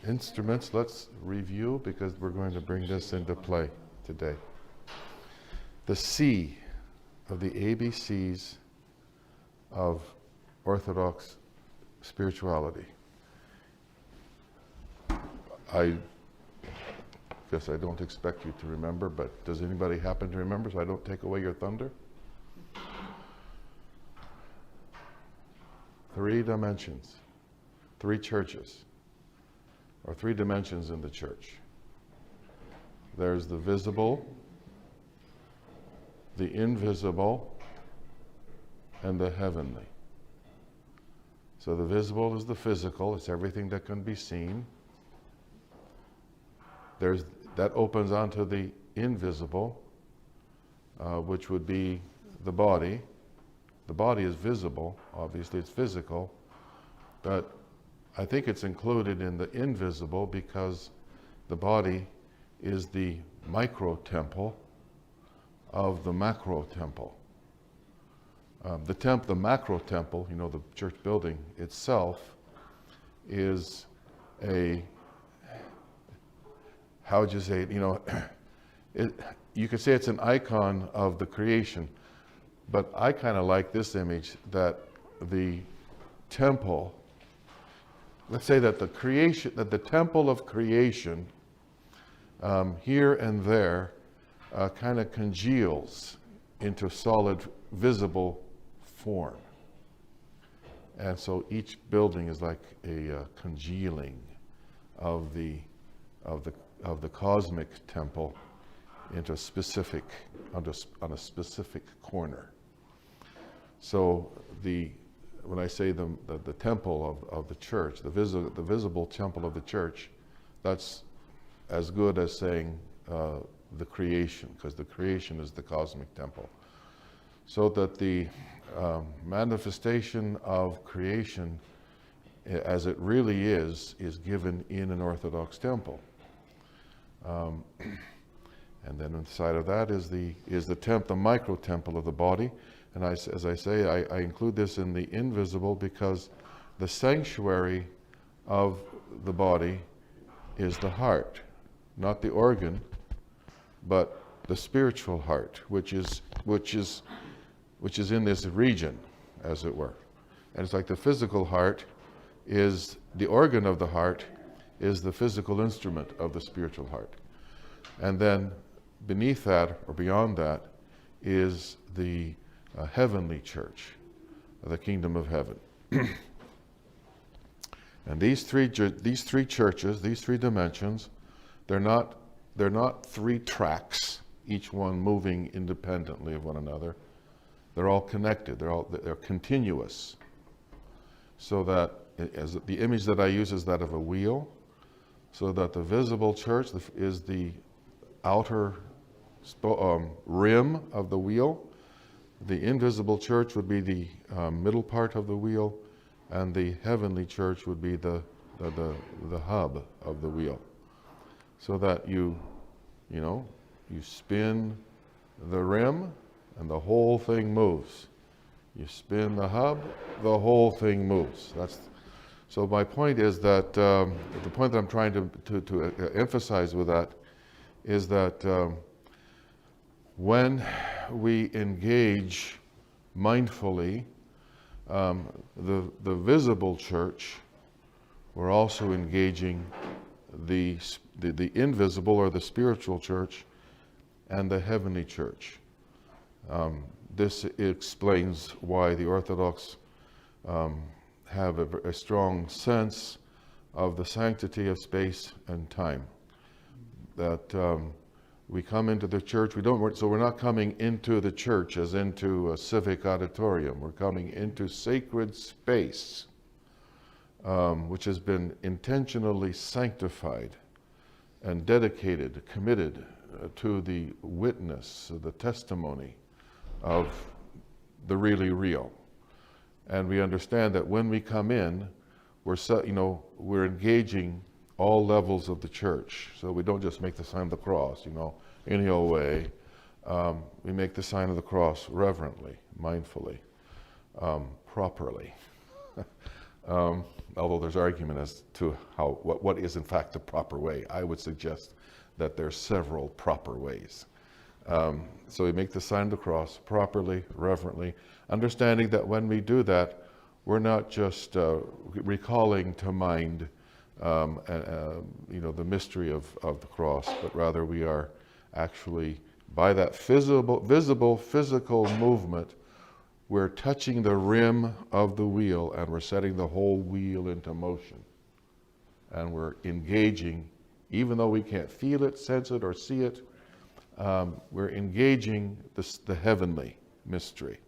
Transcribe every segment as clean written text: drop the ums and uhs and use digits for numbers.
Instruments, let's review because we're going to bring this into play today. The C of the ABCs of Orthodox spirituality. I guess I don't expect you to remember, but does anybody happen to remember so I don't take away your thunder? 3 dimensions, 3 churches, or 3 dimensions in the church. There's the visible, the invisible, and the heavenly. So the visible is the physical, it's everything that can be seen. That opens onto the invisible, which would be the body. The body is visible, obviously it's physical, but I think it's included in the invisible because the body is the micro temple of the macro temple. The macro temple, the church building itself, is how would you say it? You could say it's an icon of the creation, but I kind of like this image that the temple, let's say that the temple of creation here and there kind of congeals into solid, visible form. And so each building is like a congealing of the cosmic temple into on a specific corner. So when I say the temple of the church, the visible temple of the church, that's as good as saying the creation, because the creation is the cosmic temple. So that the manifestation of creation as it really is given in an Orthodox temple. And then inside of that is the micro temple of the body. And as I say, I include this in the invisible because the sanctuary of the body is the heart, not the organ, but the spiritual heart, which is in this region, as it were. And it's like the physical heart is the organ of the heart, is the physical instrument of the spiritual heart. And then beneath that, or beyond that, is the heavenly church, the kingdom of heaven. And these three churches, these 3 dimensions, they're not 3 tracks, each one moving independently of one another. They're all connected. They're continuous. So that as the image that I use is that of a wheel, so that the visible church is the outer rim of the wheel. The invisible church would be the middle part of the wheel, and the heavenly church would be the hub of the wheel. So that you spin the rim, and the whole thing moves. You spin the hub, the whole thing moves. So my point is that the point that I'm trying to emphasize with that is that when we engage mindfully the visible church, we're also engaging the invisible or the spiritual church and the heavenly church. This explains why the Orthodox have a strong sense of the sanctity of space and time. That we come into the church, so we're not coming into the church as into a civic auditorium. We're coming into sacred space, which has been intentionally sanctified and dedicated, committed to the witness, the testimony of the really real. And we understand that when we come in, we're engaging all levels of the church. So we don't just make the sign of the cross, any old way. We make the sign of the cross reverently, mindfully, properly. although there's argument as to what is in fact the proper way. I would suggest that there's several proper ways. So we make the sign of the cross properly, reverently, understanding that when we do that, we're not just recalling to mind the mystery of the cross, but rather we are actually, by that visible physical movement, we're touching the rim of the wheel and we're setting the whole wheel into motion. And we're engaging, even though we can't feel it, sense it, or see it, we're engaging the heavenly mystery,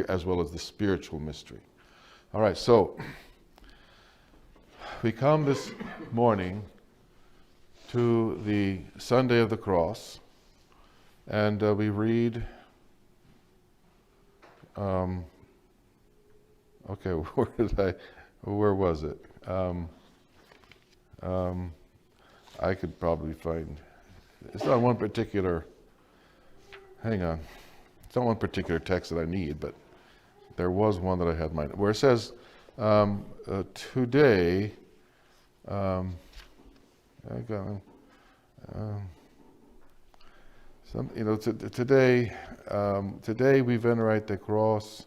as well as the spiritual mystery. All right, so we come this morning to the Sunday of the Cross, and we read, where was it? I could probably find, it's not one particular, hang on, it's not one particular text that I need, but there was one that I had in mind, where it says, today, today we venerate the cross.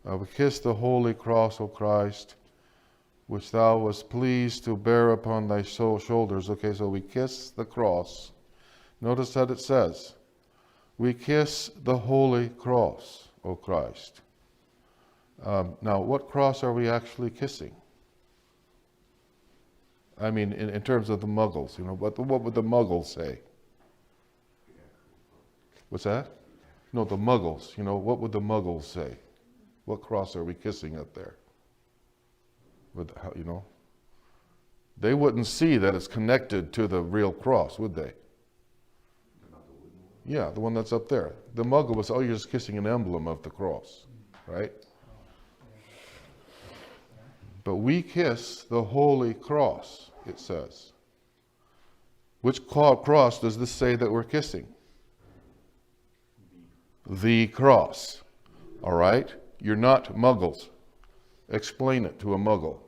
We kiss the holy cross, O Christ, which thou wast pleased to bear upon thy shoulders. Okay, so we kiss the cross. Notice that it says, we kiss the holy cross, O Christ. Now, what cross are we actually kissing? I mean, in terms of the Muggles, what would the Muggles say? What's that? No, the Muggles, what would the Muggles say? What cross are we kissing up there? They wouldn't see that it's connected to the real cross, would they? Yeah, the one that's up there. The Muggle was, you're just kissing an emblem of the cross, right? But we kiss the holy cross, it says. Which cross does this say that we're kissing? The cross. All right? You're not Muggles. Explain it to a Muggle.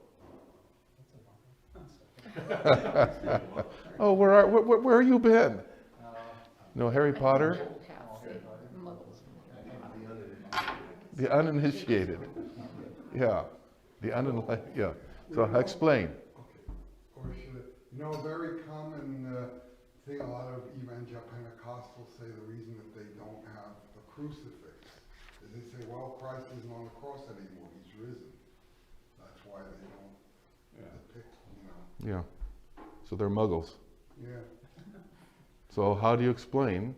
Oh, where you been? No, Harry Potter? The uninitiated. Yeah. The unenlightened, yeah. So explain. Okay. Or a very common thing, a lot of evangelical Pentecostals say the reason that they don't have a crucifix is they say, well, Christ isn't on the cross anymore, he's risen. That's why they don't depict, Yeah. So they're Muggles. Yeah. So how do you explain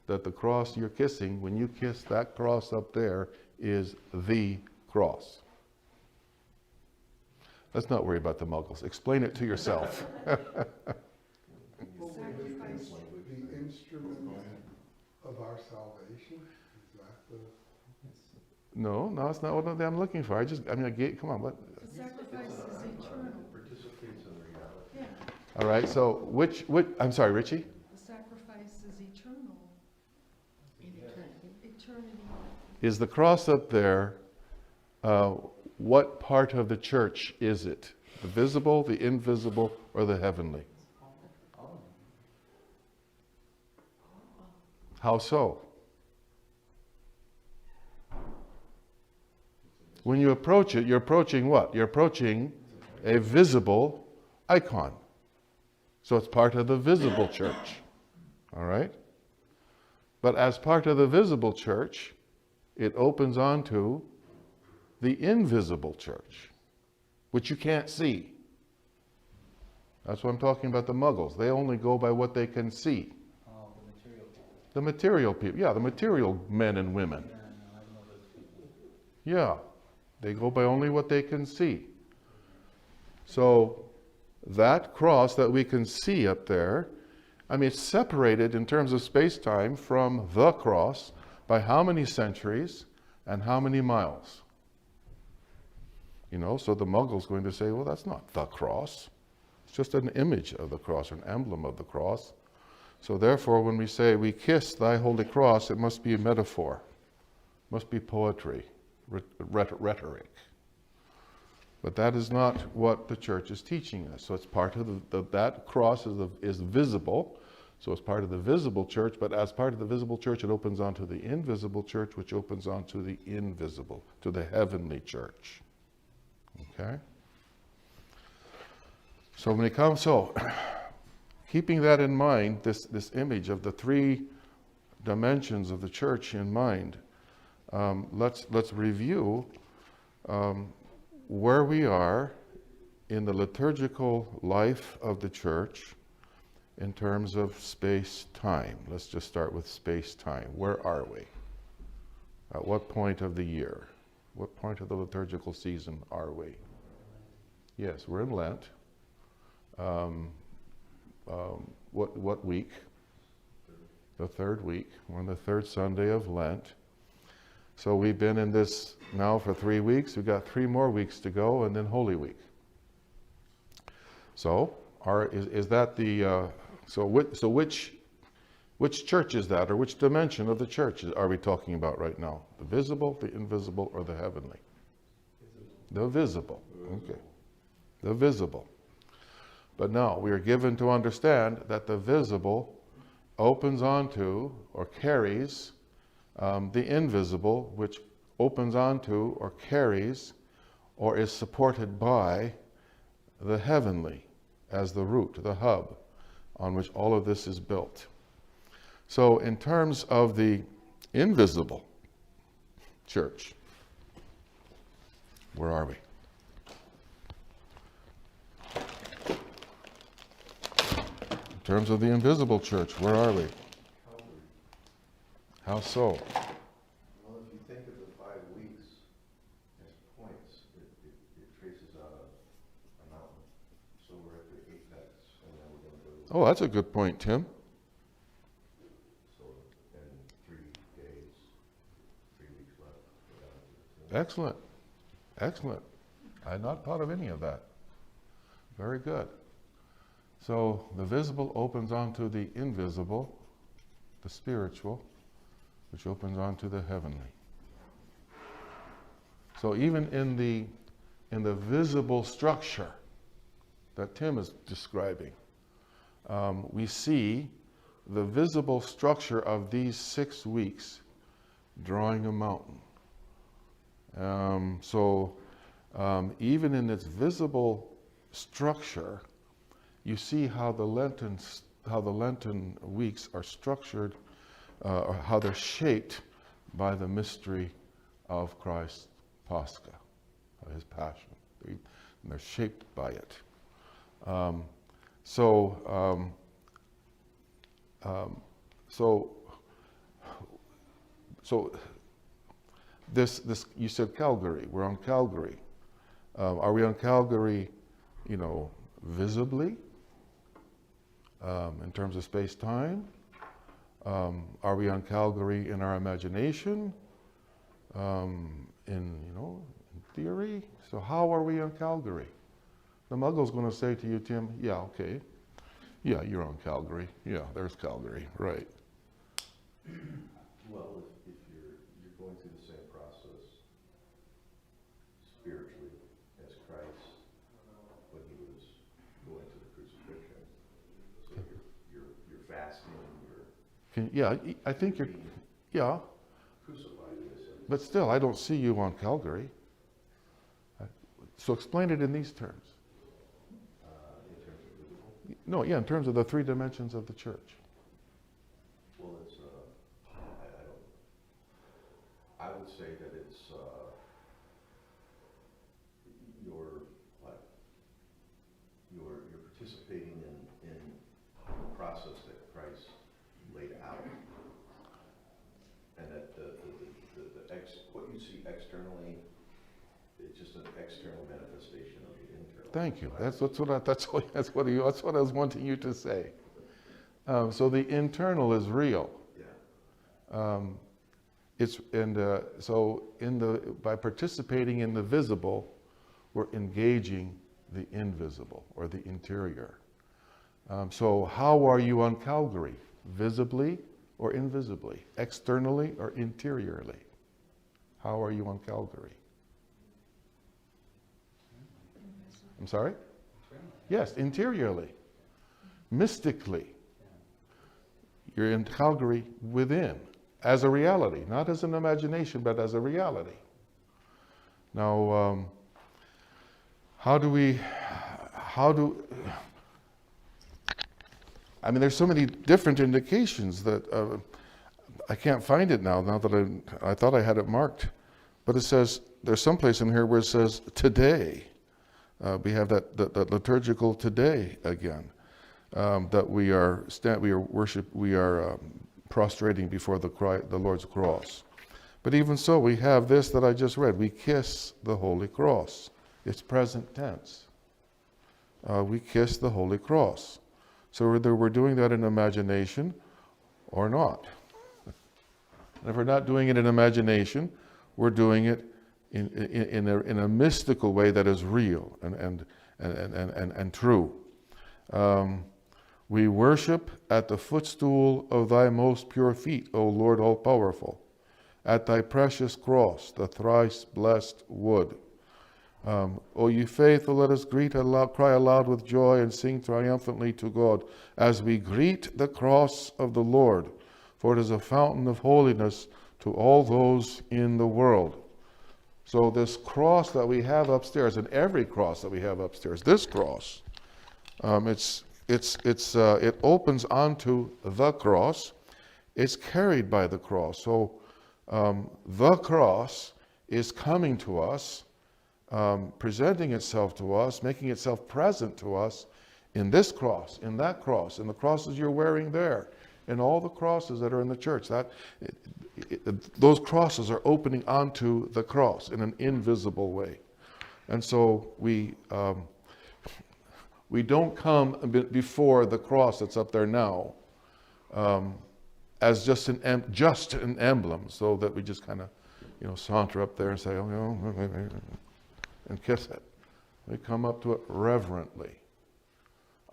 that the cross you're kissing, when you kiss that cross up there, is the cross? Let's not worry about the Muggles. Explain it to yourself. The instrument of our salvation, is that the... No, it's not what I'm looking for. Come on, what? The sacrifice is eternal. Participates in reality. Yeah. All right, so which, I'm sorry, Richie? The sacrifice is eternal. In eternity. Is the cross up there, what part of the church is it? The visible, the invisible, or the heavenly? How so? When you approach it, you're approaching what? You're approaching a visible icon. So it's part of the visible church. All right? But as part of the visible church, it opens onto the invisible church, which you can't see. That's what I'm talking about the Muggles. They only go by what they can see. Oh, the material people. The material people. Yeah, the material men and women. Yeah, no, I know those people. Yeah, they go by only what they can see. So that cross that we can see up there, it's separated in terms of space-time from the cross by how many centuries and how many miles? So the Muggle's going to say, well, that's not the cross. It's just an image of the cross, an emblem of the cross. So therefore, when we say we kiss thy holy cross, it must be a metaphor, must be poetry, rhetoric. But that is not what the church is teaching us. So it's part of that cross is visible. So it's part of the visible church, but as part of the visible church, it opens onto the invisible church, which opens onto the invisible, to the heavenly church. Okay? So when it comes, keeping that in mind, this image of the three dimensions of the church in mind, let's review where we are in the liturgical life of the church in terms of space-time. Let's just start with space-time. Where are we? At what point of the year? What point of the liturgical season are we? Yes, we're in Lent. What week? The third week. We're on the third Sunday of Lent. So we've been in this now for 3 weeks. We've got 3 more weeks to go, and then Holy Week. So, is that the which church is that, or which dimension of the church are we talking about right now? The visible, the invisible, or the heavenly? The visible. Okay. The visible. But now we are given to understand that the visible opens onto or carries the invisible, which opens onto or carries or is supported by the heavenly as the root, the hub on which all of this is built. So in terms of the invisible church, where are we? In terms of the invisible church, where are we? How so? Well, if you think of the 5 weeks as points, it traces out a mountain. So we're at the apex, and then we're going to go. Oh, that's a good point, Tim. So in 3 days, 3 weeks left. Go down to the 10. Excellent. Excellent. I had not thought of any of that. Very good. So the visible opens onto the invisible, the spiritual, which opens onto the heavenly. So even in the visible structure that Tim is describing, we see the visible structure of these 6 weeks drawing a mountain. Even in its visible structure, you see how the Lenten weeks are structured, or how they're shaped by the mystery of Christ's Pascha, his passion. And they're shaped by it. This you said Calgary. We're on Calgary. Are we on Calgary, visibly, in terms of space-time? Are we on Calgary in our imagination? In theory? So how are we on Calgary? The muggle's going to say to you, Tim, yeah, okay. Yeah, you're on Calgary. Yeah, there's Calgary, right. Well, if you're going through the same process spiritually as Christ when he was going to the crucifixion, so you're fasting, I think you're, yeah. crucified in this sense. But still, I don't see you on Calgary. So explain it in these terms. In terms of visible. No, yeah, in terms of the 3 dimensions of the church. Well, it's I would say that it's you're participating in the process that Christ laid out, and that what you see externally, it's just an external manifestation of the internal. Thank you. That's what I was wanting you to say. So the internal is real. Yeah. By participating in the visible, we're engaging the invisible or the interior. So how are you on Calgary? Visibly or invisibly? Externally or interiorly? How are you on Calgary? I'm sorry? Eternally. Yes, interiorly, mystically. You're in Calgary within, as a reality, not as an imagination, but as a reality. Now, I mean, there's so many different indications that I can't find it now that I thought I had it marked. But it says, there's some place in here where it says today. We have that liturgical today again. That we are prostrating before the Lord's cross. But even so, we have this that I just read. We kiss the Holy Cross. It's present tense. We kiss the Holy Cross. So whether we're doing that in imagination or not. And if we're not doing it in imagination, we're doing it in a mystical way that is real and true. We worship at the footstool of thy most pure feet, O Lord all-powerful, at thy precious cross, the thrice blessed wood. O ye faithful, let us cry aloud with joy and sing triumphantly to God as we greet the cross of the Lord, for it is a fountain of holiness to all those in the world. So this cross that we have upstairs, and every cross that we have upstairs, this cross, it opens onto the cross. It's carried by the cross. So the cross is coming to us, presenting itself to us, making itself present to us in this cross, in that cross, in the crosses you're wearing there, in all the crosses that are in the church. Those crosses are opening onto the cross in an invisible way. And so we don't come before the cross that's up there now as just an emblem, so that we just kind of saunter up there and say, and kiss it. We come up to it reverently,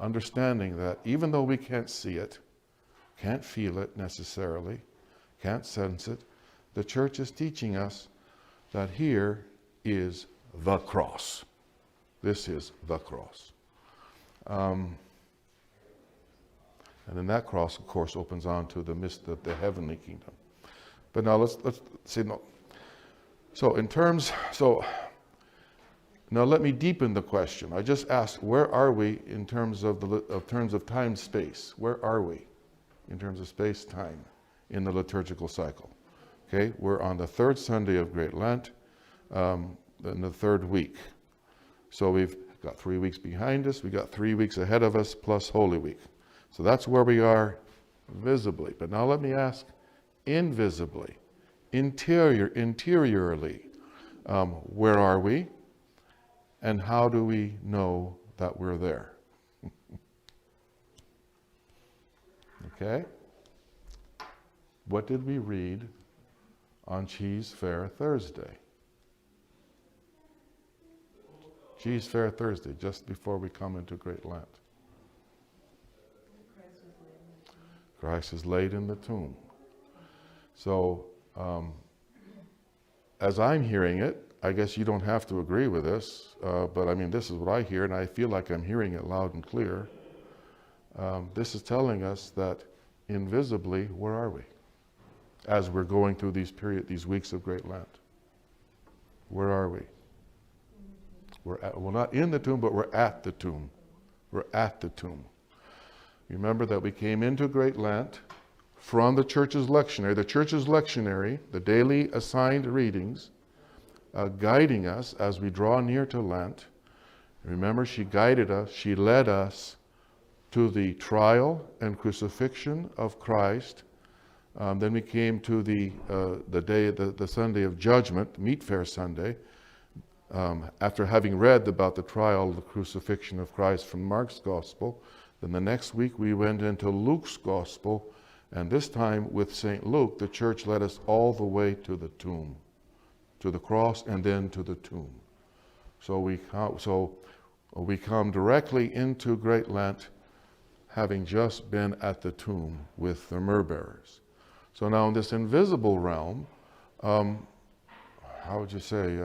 understanding that even though we can't see it, can't feel it necessarily, can't sense it, the church is teaching us that here is the cross. This is the cross. And then that cross, of course, opens on to the heavenly kingdom. But now let's see. No. Now let me deepen the question. I just asked, where are we in terms of time space? Where are we in terms of space time in the liturgical cycle? Okay, we're on the third Sunday of Great Lent, in the third week. So we've got 3 weeks behind us. We got 3 weeks ahead of us plus Holy Week. So that's where we are visibly. But now let me ask, invisibly, interiorly, where are we? And how do we know that we're there? Okay? What did we read on Cheese Fair Thursday? Cheese Fair Thursday, just before we come into Great Lent. Christ is laid in the tomb. So, as I'm hearing it, I guess you don't have to agree with this, but I mean, this is what I hear, and I feel like I'm hearing it loud and clear. This is telling us that invisibly, where are we? As we're going through these weeks of Great Lent. Where are we? We're not in the tomb, but we're at the tomb. We're at the tomb. Remember that we came into Great Lent from the church's lectionary. The church's lectionary, the daily assigned readings, guiding us as we draw near to Lent. Remember, she guided us, she led us to the trial and crucifixion of Christ. Then we came to the Sunday of Judgment, Meat Fair Sunday, after having read about the trial, the crucifixion of Christ from Mark's Gospel. Then the next week we went into Luke's Gospel, and this time with St. Luke, the church led us all the way to the tomb, to the cross, and then to the tomb. So we come directly into Great Lent, having just been at the tomb with the myrrh bearers. So now in this invisible realm, how would you say,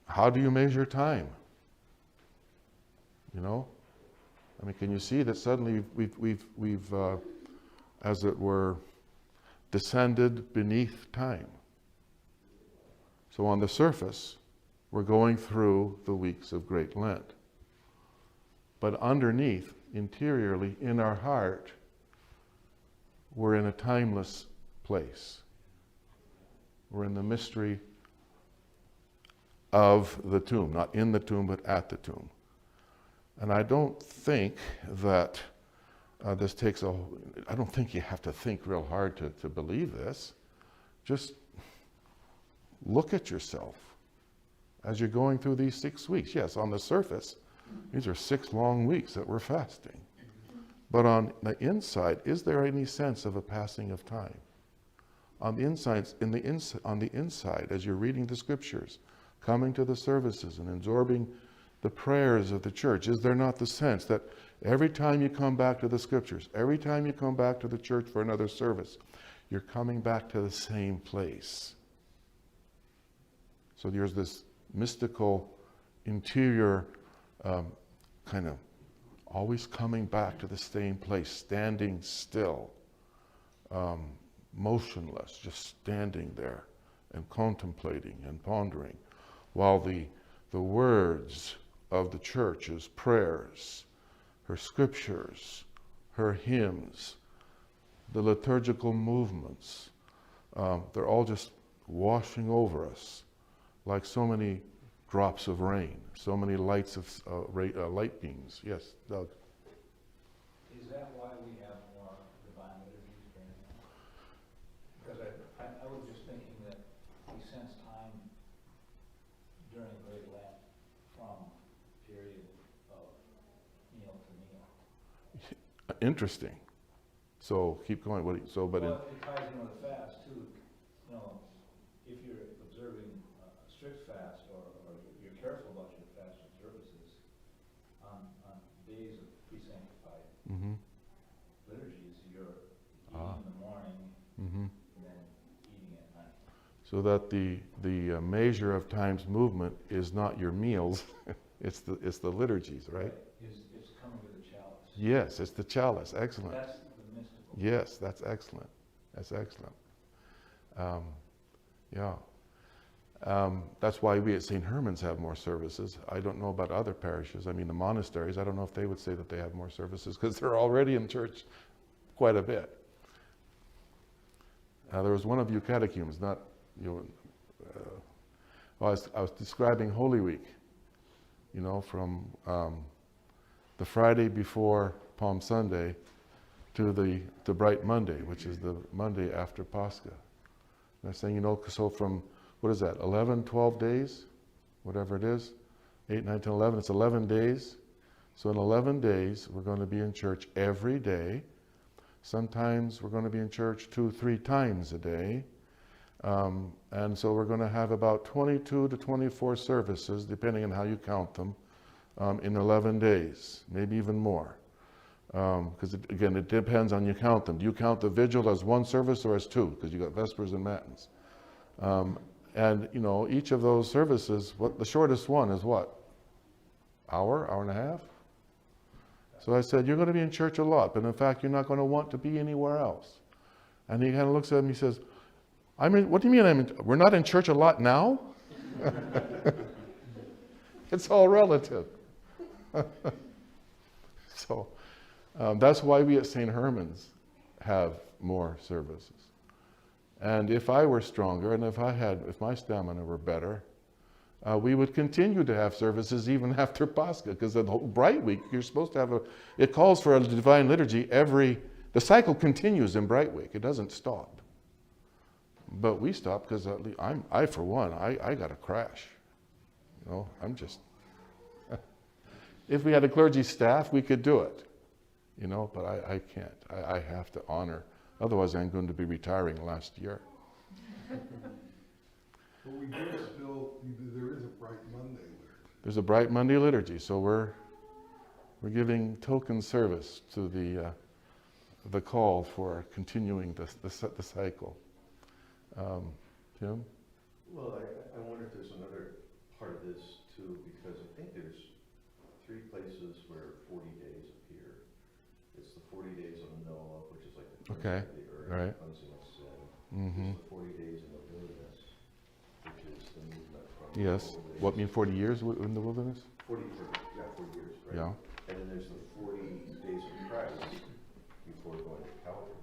how do you measure time? You know? I mean, can you see that suddenly we've as it were, descended beneath time? So on the surface, we're going through the weeks of Great Lent. But underneath, interiorly, in our heart, we're in a timeless place. We're in the mystery of the tomb, not in the tomb, but at the tomb. And I don't think that this takes I don't think you have to think real hard to believe this. Just look at yourself as you're going through these 6 weeks. Yes, on the surface, these are 6 long weeks that we're fasting. But on the inside, is there any sense of a passing of time? On the inside, as you're reading the scriptures, coming to the services and absorbing the prayers of the church, is there not the sense that every time you come back to the scriptures, every time you come back to the church for another service, you're coming back to the same place? So there's this mystical, interior kind of always coming back to the same place, standing still, motionless, just standing there and contemplating and pondering, while the words of the church's prayers, her scriptures, her hymns, the liturgical movements, they're all just washing over us like so many drops of rain, so many light beams. Yes, Doug. Is that why we have more divine liturgies during that? Because I was just thinking that we sense time during Great Lent from period of meal to meal. Interesting. So keep going. Well, it ties in with the fast too. You know, if you're observing a strict fast or you're careful about your fast observances on days of pre-sanctified liturgies, you're eating in the morning and then eating at night. So that the measure of time's movement is not your meals, it's the liturgies, right? It's coming to the chalice. Yes, it's the chalice. Excellent. That's the mystical. Yes, that's excellent. That's excellent. That's why we at St Herman's have more services. I don't know about other parishes. I mean, the monasteries, I don't know if they would say that they have more services because they're already in church quite a bit. There was one of you catechumens, not you. I was describing Holy Week, you know, from the Friday before Palm Sunday to the Bright Monday, which is the Monday after Pascha. And I'm saying, you know, so from, what is that, 11, 12 days? Whatever it is, 8, 9, 10, 11, it's 11 days. So in 11 days, we're going to be in church every day. Sometimes we're going to be in church 2-3 times a day. And so we're going to have about 22 to 24 services, depending on how you count them, in 11 days, maybe even more. Because again, it depends on you count them. Do you count the vigil as one service or as 2? Because you got Vespers and Matins. And you know, each of those services, the shortest one is what? Hour and a half? So I said, you're going to be in church a lot, but in fact, you're not going to want to be anywhere else. And he kind of looks at me and says, what do you mean we're not in church a lot now? It's all relative. So that's why we at St. Herman's have more services. And if I were stronger and if my stamina were better, we would continue to have services even after Pascha, because the whole Bright Week, you're supposed to have it calls for a divine liturgy the cycle continues in Bright Week. It doesn't stop. But we stop because I for one, I got to crash. You know, I'm just, if we had a clergy staff, we could do it. You know, but I can't. I have to honor. Otherwise, I'm going to be retiring last year. But we do still, there is a Bright Monday liturgy. There's a Bright Monday liturgy, so we're giving token service to the call for continuing the cycle. Tim? Well, I wonder if there's another part of this too, because I think there's three places where 40 days appear. It's the 40 days of Noah, which is like the Okay. cleansing of the earth, Right. cleansing of sin. Mm-hmm. It's the 40 days in the wilderness, which is the movement from Yes. the wilderness. What, mean 40 years in the wilderness? 40 years, right? Yeah. And then there's the 40 days of Christ before going to Calvary.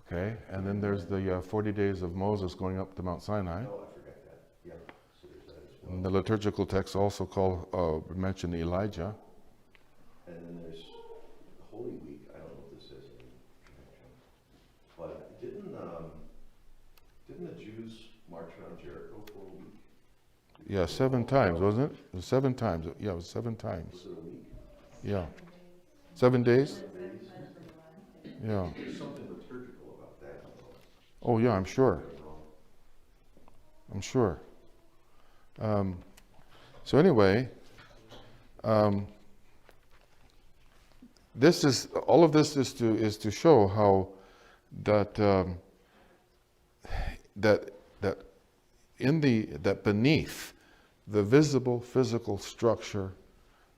Okay. And then there's the 40 days of Moses going up to Mount Sinai. Oh, I forgot that. Yeah, so there's that as well. And the liturgical texts also mention Elijah. And then there's Holy Week. I don't know if this says any connection, but didn't the Jews march around Jericho for a week? Yeah, 7 times, wasn't it? It was 7 times. Yeah, it was 7 times. Was it a week? Yeah. 7 days? Yeah. There's something liturgical about that. Oh, yeah, I'm sure. I'm sure. So anyway, all of this is to show how that beneath the visible physical structure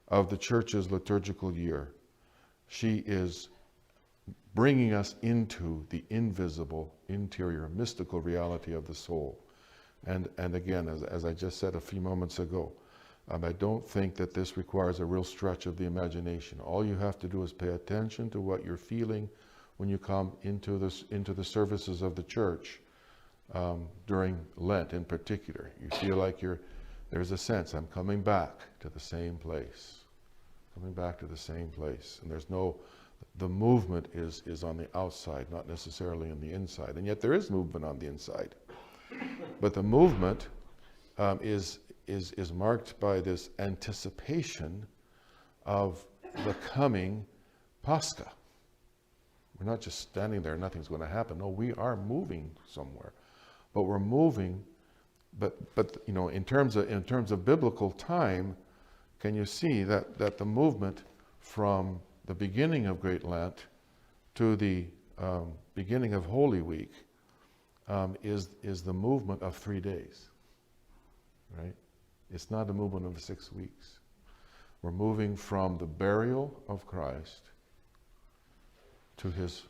of the church's liturgical year, she is bringing us into the invisible, interior, mystical reality of the soul. And again, as I just said a few moments ago, I don't think that this requires a real stretch of the imagination. All you have to do is pay attention to what you're feeling when you come into the services of the church during Lent in particular. You feel like there's a sense, I'm coming back to the same place. Coming back to the same place. And the movement is on the outside, not necessarily on the inside. And yet there is movement on the inside. But the movement is marked by this anticipation of the coming Pascha. We're not just standing there, nothing's going to happen. No, we are moving somewhere. But we're moving, but in terms of biblical time, can you see that the movement from the beginning of Great Lent to the beginning of Holy Week is the movement of 3 days, right? It's not a movement of 6 weeks. We're moving from the burial of Christ to his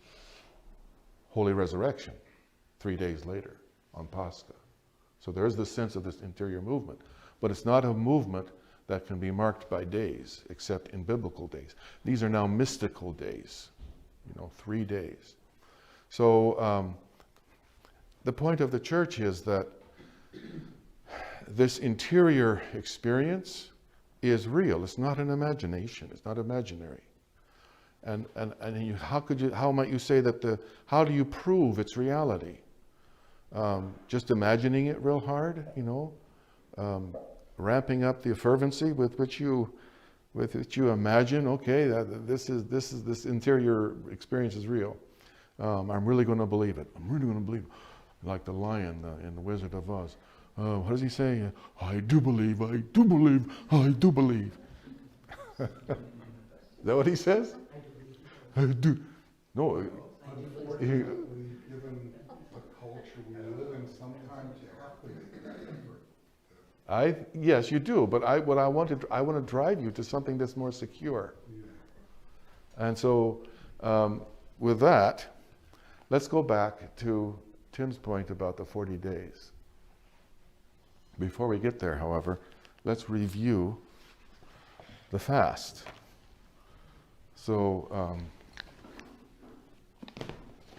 holy resurrection 3 days later on Pascha. So there's the sense of this interior movement. But it's not a movement that can be marked by days, except in biblical days. These are now mystical days, 3 days. So the point of the church is that this interior experience is real. It's not an imagination. It's not imaginary. And how might you say that how do you prove its reality? Just imagining it real hard, ramping up the fervency with which you imagine, okay, this interior experience is real. I'm really going to believe it. I'm really going to believe it. Like the lion in The Wizard of Oz. What does he say? I do believe, I do believe, I do believe. Is that what he says? I do. No. Unfortunately, given the culture we live in, sometimes you have to make that effort. Yes, you do. But I want to drive you to something that's more secure. Yeah. And so, with that, let's go back to Tim's point about the 40 days. Before we get there, however, let's review the fast. So,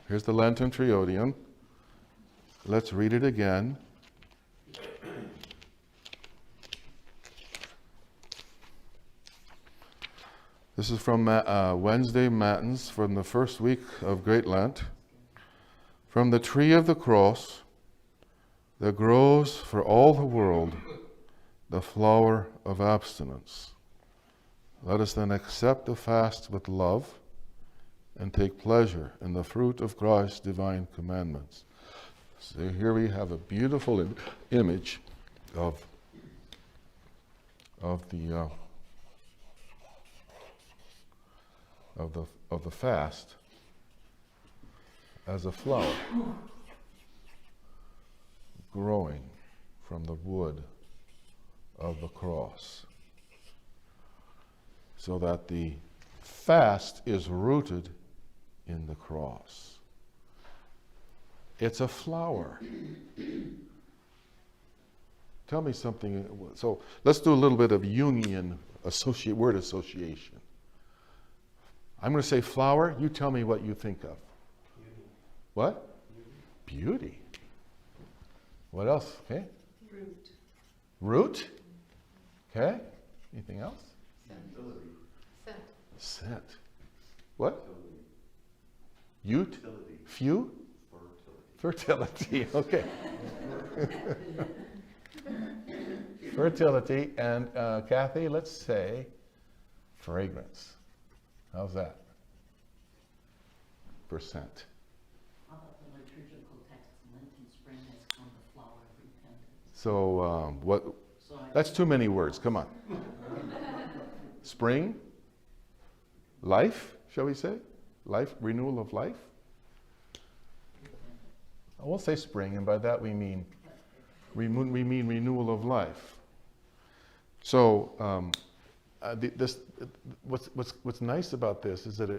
here's the Lenten Triodium. Let's read it again. This is from Wednesday Matins from the first week of Great Lent. From the tree of the cross, there grows for all the world the flower of abstinence. Let us then accept the fast with love and take pleasure in the fruit of Christ's divine commandments. So here we have a beautiful image of the fast as a flower growing from the wood of the cross. so that the fast is rooted in the cross. It's a flower. Tell me something. So let's do a little bit of Jungian word association. I'm going to say flower. You tell me what you think of. Beauty. What? Beauty. What else? Okay. Root. Root. Okay. Anything else? Utility. Scent. Scent. What? Utility. Ute? Utility. Few? Fertility. Fertility. Okay. Fertility. And Kathy, let's say fragrance. How's that? Percent. How about the liturgical text, Lenten spring has come, the flower of repentance. So what? So I That's too many words. Come on. Spring. Life, shall we say? Life, renewal of life. I will say spring, and by that we mean renewal of life. So what's nice about this is that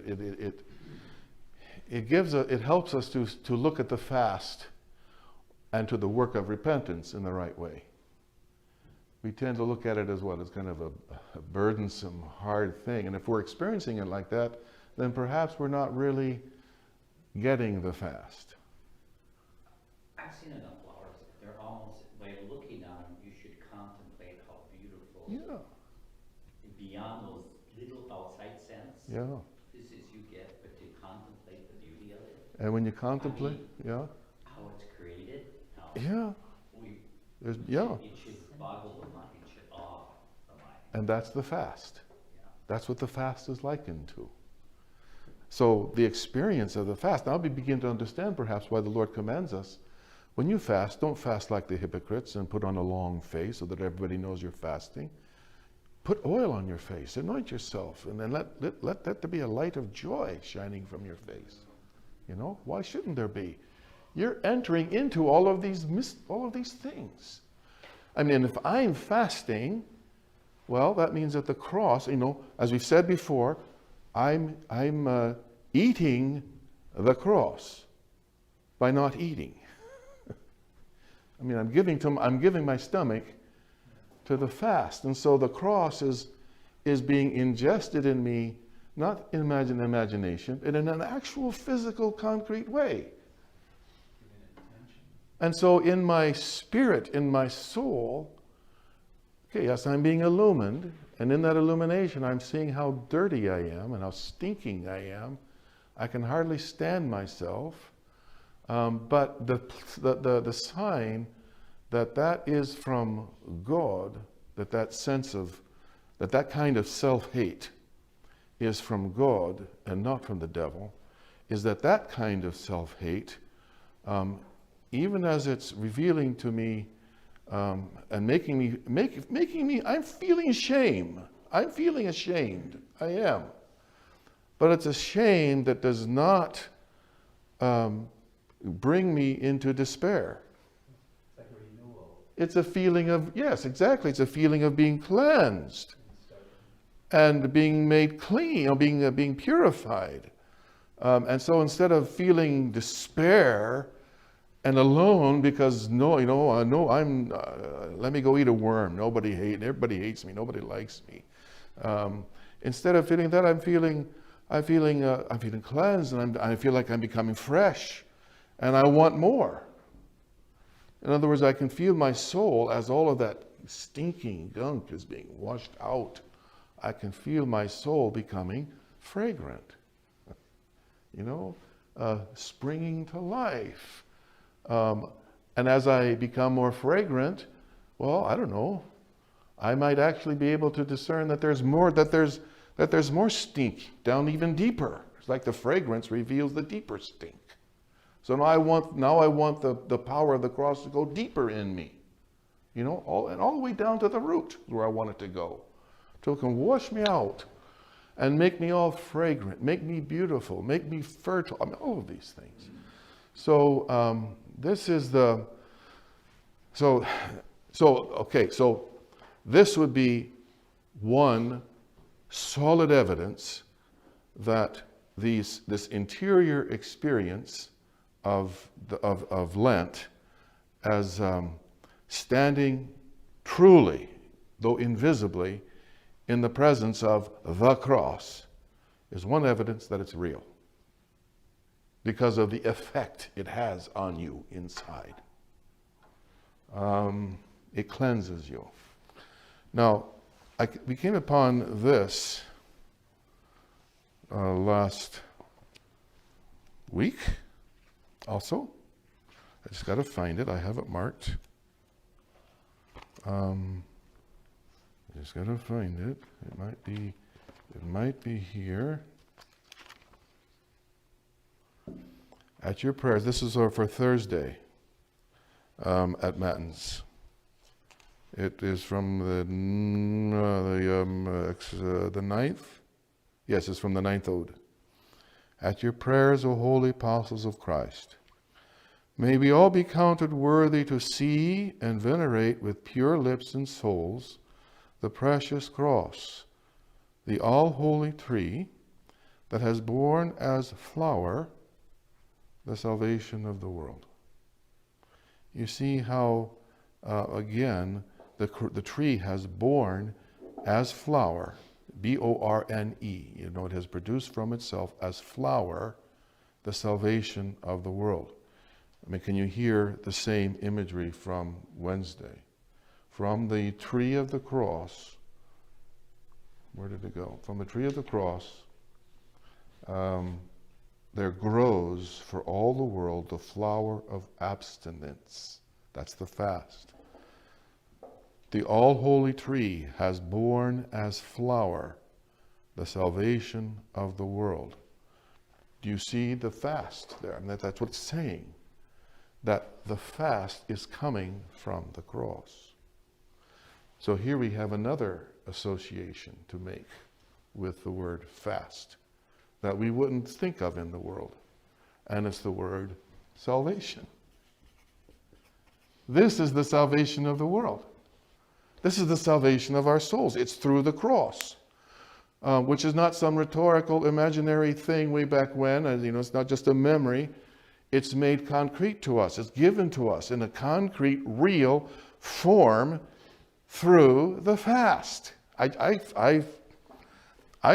it helps us to look at the fast and to the work of repentance in the right way. We tend to look at it as what? As kind of a burdensome, hard thing. And if we're experiencing it like that, then perhaps we're not really getting the fast. I've seen enough flowers. They're almost, by looking at them, you should contemplate how beautiful. Yeah. Beyond those little outside scents. Yeah. This is you get, but you contemplate the beauty of it. And when you contemplate, yeah. How it's created. How Yeah. we, Yeah. It should boggle the mind. It should awe the mind. And that's the fast. Yeah. That's what the fast is likened to. So the experience of the fast, now we begin to understand perhaps why the Lord commands us. When you fast, don't fast like the hypocrites and put on a long face so that everybody knows you're fasting. Put oil on your face, anoint yourself, and then let that there be a light of joy shining from your face. You know, why shouldn't there be? You're entering into all of these things. I mean, if I'm fasting, well, that means at the cross, you know, as we've said before, I'm eating the cross by not eating. I mean, I'm giving my stomach to the fast, and so the cross is being ingested in me, not in imagination, but in an actual physical, concrete way. And so in my spirit, in my soul, okay, yes, I'm being illumined, and in that illumination, I'm seeing how dirty I am and how stinking I am. I can hardly stand myself. But the sign that is from God, that sense of, that kind of self-hate is from God and not from the devil, is that kind of self-hate, even as it's revealing to me and making me, I'm feeling shame. I'm feeling ashamed. I am. But it's a shame that does not bring me into despair. It's like a renewal. It's a feeling of, yes, exactly. It's a feeling of being cleansed and being made clean, or being purified. And so instead of feeling despair and alone because let me go eat a worm. Everybody hates me. Nobody likes me. Instead of feeling that, I'm feeling cleansed, and I feel like I'm becoming fresh, and I want more. In other words, I can feel my soul as all of that stinking gunk is being washed out. I can feel my soul becoming fragrant, springing to life. And as I become more fragrant, well, I don't know, I might actually be able to discern that there's more stink down even deeper. It's like the fragrance reveals the deeper stink. So now I want the power of the cross to go deeper in me, all the way down to the root where I want it to go, so it can wash me out and make me all fragrant, make me beautiful, make me fertile. I mean, all of these things. So this is so this would be one solid evidence that this interior experience of Lent as standing truly, though invisibly, in the presence of the cross is one evidence that it's real because of the effect it has on you inside. It cleanses you. Now, we came upon this last week also. I just got to find it. I have it marked. I just got to find it. It might be here. At your prayers. This is for Thursday at Matins. It is from the 9th. Yes, it's from the 9th Ode. At your prayers, O holy apostles of Christ, may we all be counted worthy to see and venerate with pure lips and souls the precious cross, the all-holy tree that has borne as flower the salvation of the world. You see how, again, the tree has borne as flower, B-O-R-N-E. You know, it has produced from itself as flower the salvation of the world. I mean, can you hear the same imagery from Wednesday? From the tree of the cross, where did it go? From the tree of the cross, there grows for all the world the flower of abstinence. That's the fast. The all-holy tree has borne as flower the salvation of the world. Do you see the fast there? I mean, that's what it's saying. That the fast is coming from the cross. So here we have another association to make with the word fast that we wouldn't think of in the world. And it's the word salvation. This is the salvation of the world. This is the salvation of our souls. It's through the cross, which is not some rhetorical, imaginary thing way back when. It's not just a memory. It's made concrete to us. It's given to us in a concrete, real form through the fast. I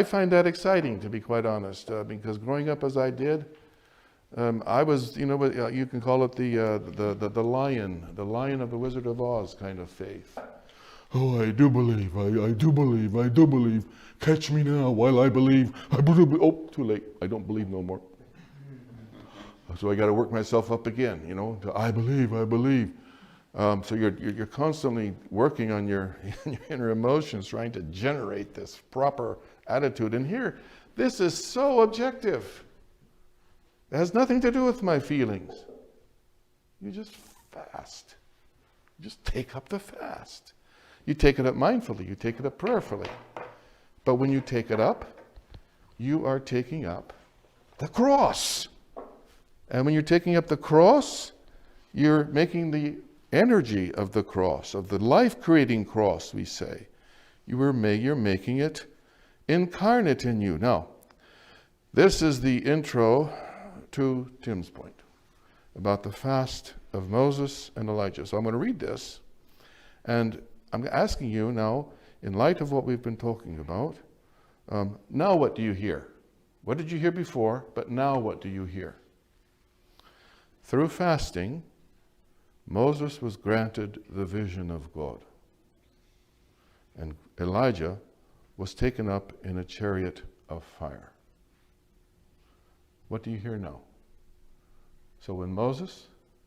find that exciting, to be quite honest, because growing up as I did, I was, you can call it the lion of the Wizard of Oz kind of faith. Oh, I do believe, I do believe, I do believe. Catch me now while I believe. Oh, too late. I don't believe no more. So I got to work myself up again, to I believe, I believe. So you're constantly working on your inner emotions, trying to generate this proper attitude. And here, this is so objective. It has nothing to do with my feelings. You just fast. You just take up the fast. You take it up mindfully. You take it up prayerfully. But when you take it up, you are taking up the cross. And when you're taking up the cross, you're making the energy of the cross, of the life-creating cross, we say. You're making it incarnate in you. Now, this is the intro to Tim's point about the fast of Moses and Elijah. So I'm going to read this, and I'm asking you now, in light of what we've been talking about, now what do you hear? What did you hear before, but now what do you hear? Through fasting, Moses was granted the vision of God, and Elijah was taken up in a chariot of fire. What do you hear now? So when Moses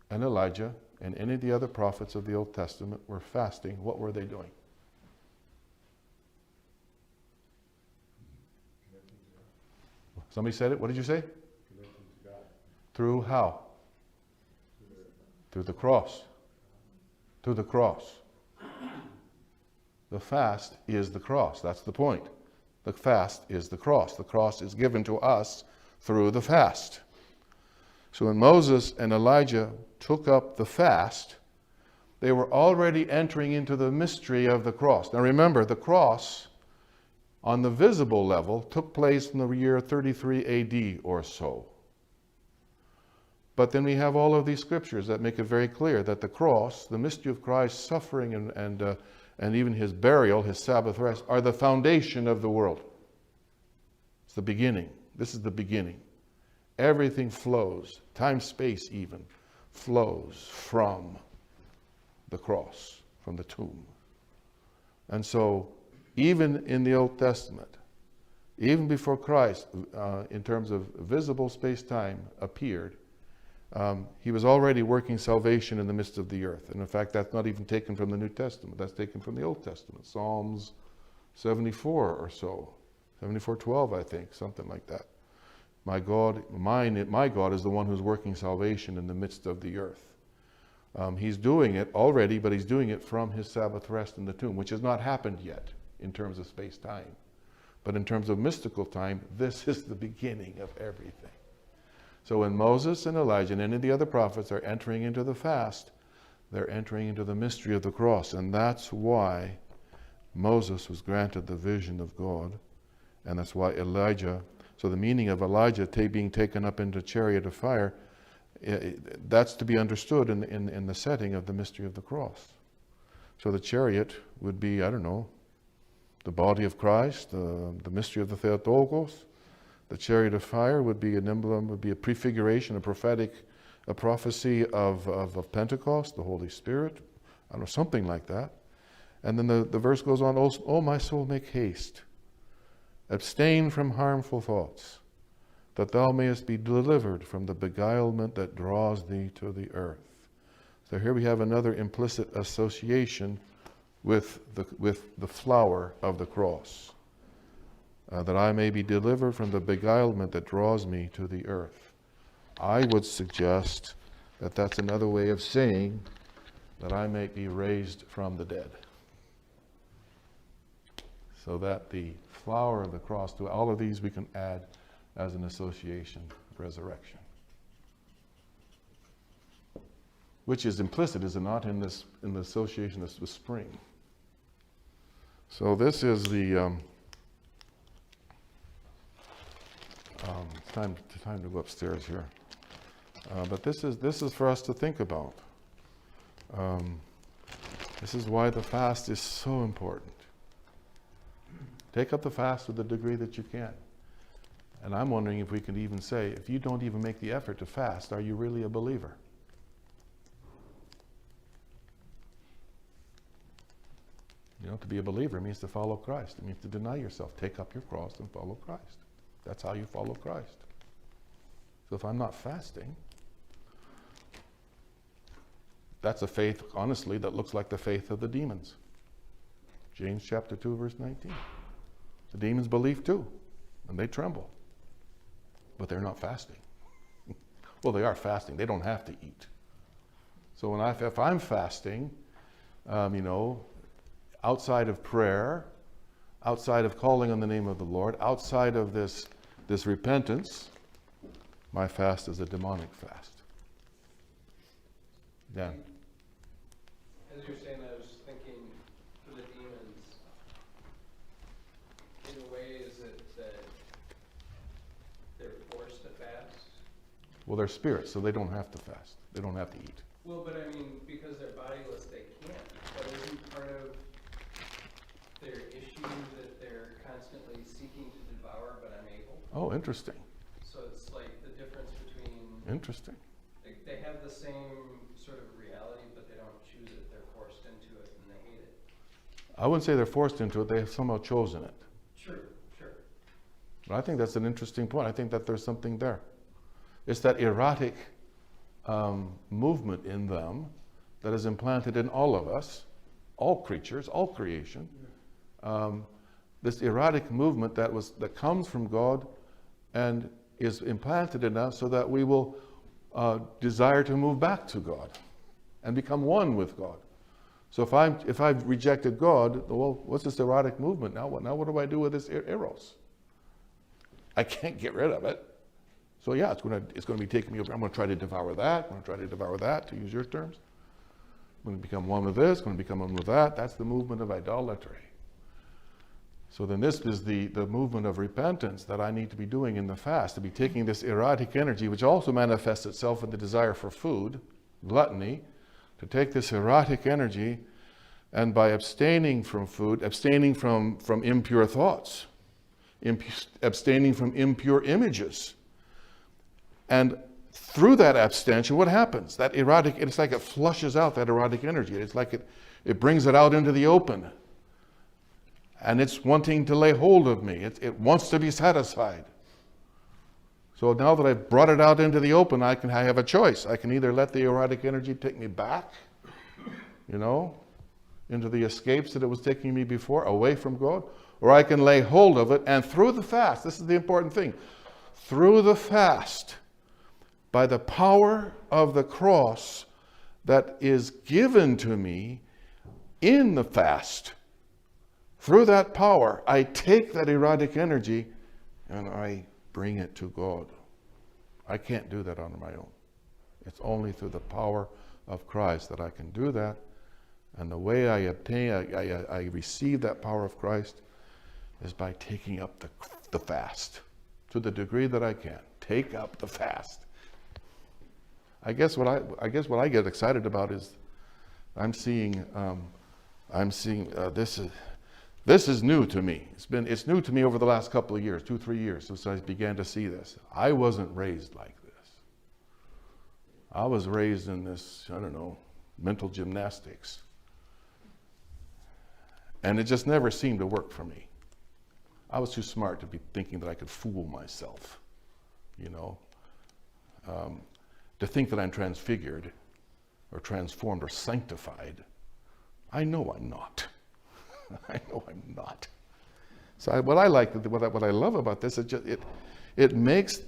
and Elijah and any of the other prophets of the Old Testament were fasting, what were they doing? Somebody said it. What did you say? Through how? Through the cross. Through the cross. The fast is the cross. That's the point. The fast is the cross. The cross is given to us through the fast. So when Moses and Elijah took up the fast, they were already entering into the mystery of the cross. Now remember, the cross on the visible level took place in the year 33 AD or so. But then we have all of these scriptures that make it very clear that the cross, the mystery of Christ's suffering and even his burial, his Sabbath rest, are the foundation of the world. It's the beginning. This is the beginning. Everything flows, time, space even, flows from the cross, from the tomb. And so, even in the Old Testament, even before Christ, in terms of visible space-time appeared, he was already working salvation in the midst of the earth. And in fact, that's not even taken from the New Testament. That's taken from the Old Testament. Psalms 74 or so. 74:12, I think, something like that. My God is the one who's working salvation in the midst of the earth. He's doing it already, but he's doing it from his Sabbath rest in the tomb, which has not happened yet in terms of space-time. But in terms of mystical time, this is the beginning of everything. So when Moses and Elijah and any of the other prophets are entering into the fast, they're entering into the mystery of the cross. And that's why Moses was granted the vision of God. And that's why Elijah, so the meaning of Elijah being taken up into a chariot of fire, that's to be understood in the setting of the mystery of the cross. So the chariot would be, I don't know, the body of Christ, the mystery of the Theotokos. The chariot of fire would be an emblem, would be a prefiguration, a prophecy of Pentecost, the Holy Spirit. I don't know, something like that. And then the verse goes on, "O my soul, make haste. Abstain from harmful thoughts, that thou mayest be delivered from the beguilement that draws thee to the earth." So here we have another implicit association with the flower of the cross. That I may be delivered from the beguilement that draws me to the earth. I would suggest that that's another way of saying that I may be raised from the dead. So that the flower of the cross, to all of these we can add as an association of resurrection. Which is implicit, is it not, in the association with spring. So this is the time to go upstairs here. But this is for us to think about. This is why the fast is so important. Take up the fast to the degree that you can. And I'm wondering if we can even say, if you don't even make the effort to fast, are you really a believer? You know, to be a believer means to follow Christ. It means to deny yourself, take up your cross and follow Christ. That's how you follow Christ. So if I'm not fasting, that's a faith, honestly, that looks like the faith of the demons. James chapter 2, verse 19. The demons believe too, and they tremble. But they're not fasting. Well, they are fasting. They don't have to eat. So if I'm fasting, outside of prayer, outside of calling on the name of the Lord, outside of this repentance, my fast is a demonic fast. Yeah. As you're saying, I was thinking for the demons, in a way, is it that they're forced to fast? Well, they're spirits, so they don't have to fast. They don't have to eat. Well, but I mean, because they're bodiless, they can't. But isn't part of their issue that they're constantly seeking to devour but unable? Oh, interesting. So it's like the difference between... Interesting. They have the same sort of reality, but they don't choose it. They're forced into it and they hate it. I wouldn't say they're forced into it. They have somehow chosen it. Sure. But I think that's an interesting point. I think that there's something there. It's that erotic movement in them that is implanted in all of us, all creatures, all creation. This erotic movement that comes from God and is implanted in us so that we will desire to move back to God and become one with God. So if I've rejected God, well, what's this erotic movement now? What do I do with this eros? I can't get rid of it. So yeah, it's going to be taking me over. I'm going to try to devour that. I'm going to try to devour that, to use your terms. I'm going to become one with this. I'm going to become one with that. That's the movement of idolatry. So then this is the movement of repentance that I need to be doing in the fast, to be taking this erotic energy, which also manifests itself in the desire for food, gluttony, to take this erotic energy, and by abstaining from food, abstaining from impure thoughts, abstaining from impure images. And through that abstention, what happens? That erotic, it's like it flushes out that erotic energy. It's like it brings it out into the open. And it's wanting to lay hold of me. It wants to be satisfied. So now that I've brought it out into the open, I have a choice. I can either let the erotic energy take me back, into the escapes that it was taking me before, away from God, or I can lay hold of it, and through the fast, this is the important thing, through the fast, by the power of the cross that is given to me in the fast, through that power, I take that erotic energy and I bring it to God. I can't do that on my own. It's only through the power of Christ that I can do that. And the way I receive that power of Christ is by taking up the fast to the degree that I can. Take up the fast. I guess what I get excited about is I'm seeing this is new to me. It's new to me over the last couple of years, 2-3 years, since I began to see this. I wasn't raised like this. I was raised in this, mental gymnastics. And it just never seemed to work for me. I was too smart to be thinking that I could fool myself, to think that I'm transfigured or transformed or sanctified. I know I'm not. I know I'm not. So what I love about this is it makes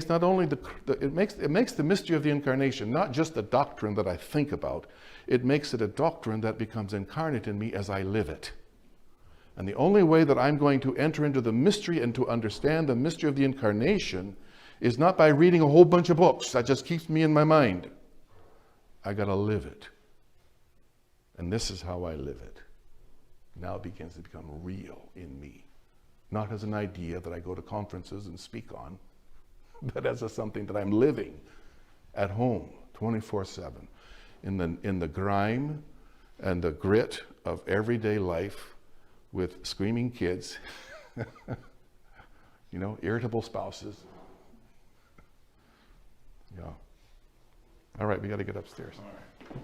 not only it makes the mystery of the incarnation not just a doctrine that I think about. It makes it a doctrine that becomes incarnate in me as I live it. And the only way that I'm going to enter into the mystery and to understand the mystery of the incarnation is not by reading a whole bunch of books. That just keeps me in my mind. I got to live it. And this is how I live it. Now it begins to become real in me. Not as an idea that I go to conferences and speak on, but as something that I'm living at home 24/7 in the grime and the grit of everyday life with screaming kids, irritable spouses. Yeah. All right, we got to get upstairs. All right.